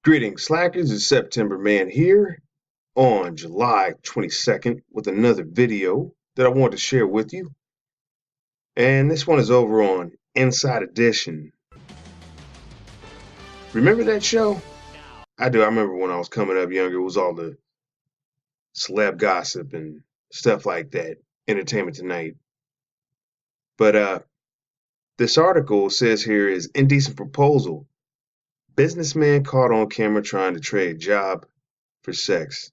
Greetings, Slackers. It's September Man here on July 22nd with another video that I want to share with you. And this one is over on Inside Edition. Remember that show? I do. I remember when I was coming up younger, it was all the celeb gossip and stuff like that. Entertainment Tonight. But this article says here is Indecent Proposal. Businessman caught on camera trying to trade job for sex.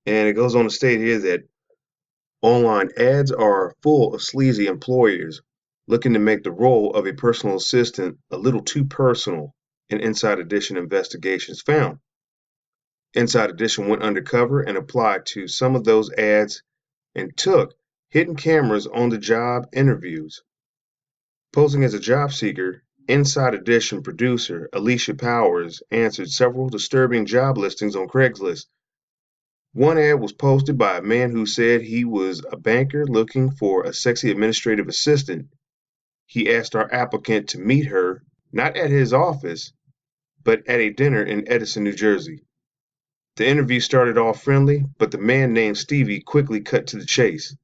And it goes on to state here that online ads are full of sleazy employers looking to make the role of a personal assistant a little too personal, an Inside Edition investigations found. Inside Edition went undercover and applied to some of those ads and took hidden cameras on the job interviews. Posing as a job seeker, Inside Edition producer Alicia Powers answered several disturbing job listings on Craigslist. One ad was posted by a man who said he was a banker looking for a sexy administrative assistant. He asked our applicant to meet her, not at his office, but at a dinner in Edison, New Jersey. The interview started off friendly, but the man named Stevie quickly cut to the chase.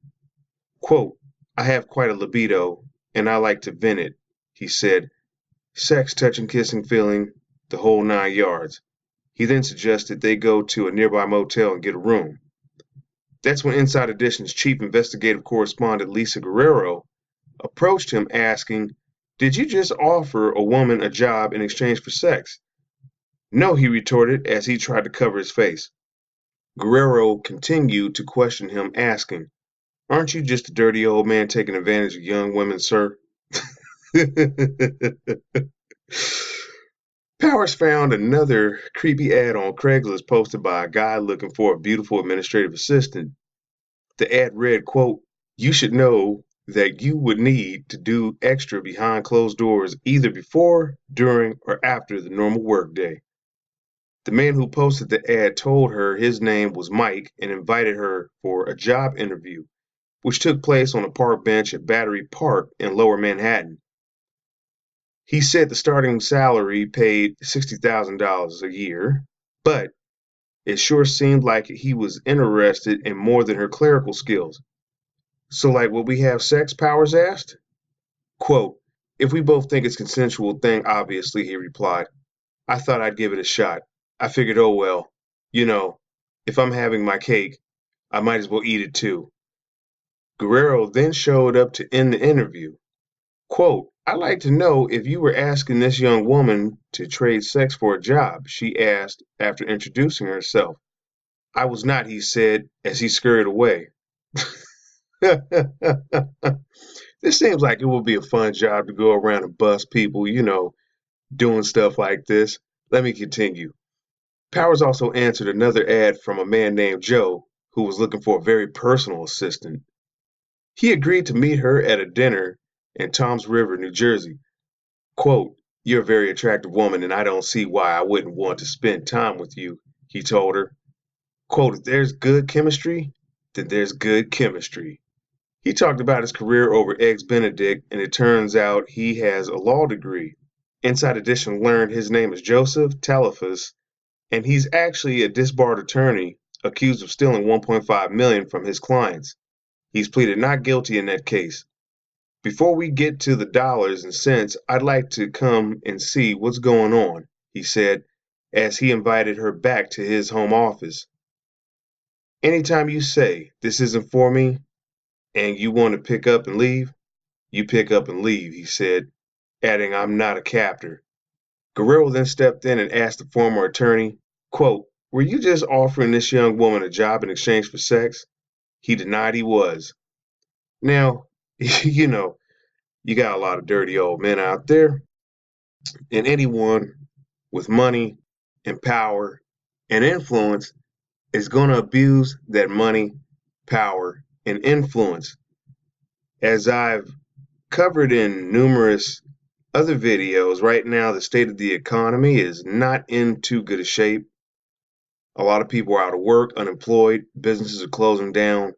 Quote, "I have quite a libido, and I like to vent it," he said. Sex, touching, kissing, feeling, the whole 9 yards. He then suggested they go to a nearby motel and get a room. That's when Inside Edition's chief investigative correspondent Lisa Guerrero approached him asking, "Did you just offer a woman a job in exchange for sex?" "No," he retorted as he tried to cover his face. Guerrero continued to question him, asking, "Aren't you just a dirty old man taking advantage of young women, sir?" Powers found another creepy ad on Craigslist posted by a guy looking for a beautiful administrative assistant. The ad read, quote, "You should know that you would need to do extra behind closed doors either before, during, or after the normal workday." The man who posted the ad told her his name was Mike and invited her for a job interview, which took place on a park bench at Battery Park in Lower Manhattan. He said the starting salary paid $60,000 a year, but it sure seemed like he was interested in more than her clerical skills. "So, like, will we have sex?" Powers asked. Quote, "If we both think it's a consensual thing, obviously," he replied. "I thought I'd give it a shot. I figured, oh well, you know, if I'm having my cake, I might as well eat it too." Guerrero then showed up to end the interview. Quote, "I'd like to know if you were asking this young woman to trade sex for a job," she asked after introducing herself. "I was not," he said as he scurried away. This seems like it would be a fun job to go around and bust people, doing stuff like this. Let me continue. Powers also answered another ad from a man named Joe who was looking for a very personal assistant. He agreed to meet her at a dinner in Toms River, New Jersey. Quote, "You're a very attractive woman and I don't see why I wouldn't want to spend time with you," he told her. Quote, "If there's good chemistry, then there's good chemistry." He talked about his career over Eggs Benedict, and it turns out he has a law degree. Inside Edition learned his name is Joseph Talifas, and he's actually a disbarred attorney accused of stealing $1.5 million from his clients. He's pleaded not guilty in that case. "Before we get to the dollars and cents, I'd like to come and see what's going on," he said as he invited her back to his home office. "Anytime you say this isn't for me and you want to pick up and leave, you pick up and leave," he said, adding, "I'm not a captor." Guerrero then stepped in and asked the former attorney, quote, "Were you just offering this young woman a job in exchange for sex?" He denied he was. Now, you got a lot of dirty old men out there, and anyone with money and power and influence is going to abuse that money, power, and influence. As I've covered in numerous other videos, right now the state of the economy is not in too good a shape. A lot of people are out of work, unemployed, businesses are closing down,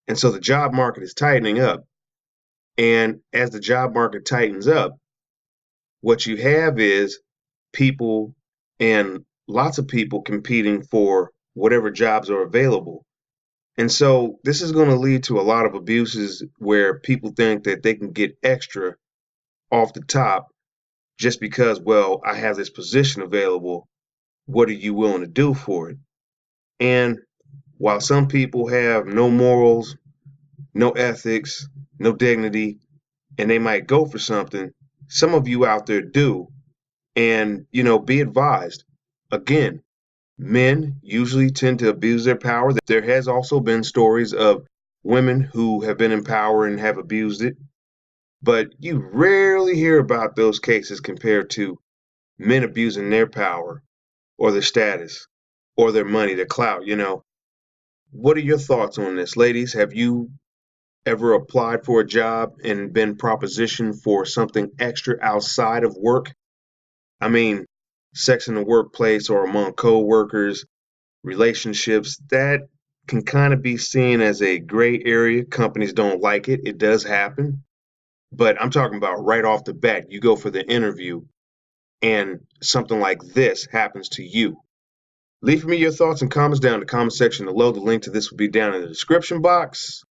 and so the job market is tightening up. And as the job market tightens up, what you have is people and lots of people competing for whatever jobs are available. And so this is going to lead to a lot of abuses where people think that they can get extra off the top just because, well, I have this position available. What are you willing to do for it? And while some people have no morals, no ethics, no dignity, and they might go for something, some of you out there do. And, be advised. Again, men usually tend to abuse their power. There has also been stories of women who have been in power and have abused it, but you rarely hear about those cases compared to men abusing their power or their status or their money, their clout. What are your thoughts on this, ladies? Have you ever applied for a job and been propositioned for something extra outside of work? I mean, sex in the workplace or among coworkers, relationships, that can kind of be seen as a gray area. Companies don't like it. It does happen. But I'm talking about right off the bat, you go for the interview and something like this happens to you. Leave me your thoughts and comments down in the comment section below. The link to this will be down in the description box.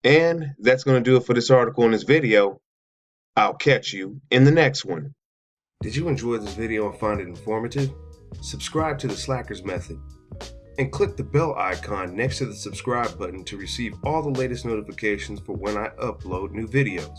And that's going to do it for this article and this video. I'll catch you in the next one. Did you enjoy this video and find it informative? Subscribe to the Slackers Method and click the bell icon next to the subscribe button to receive all the latest notifications for when I upload new videos.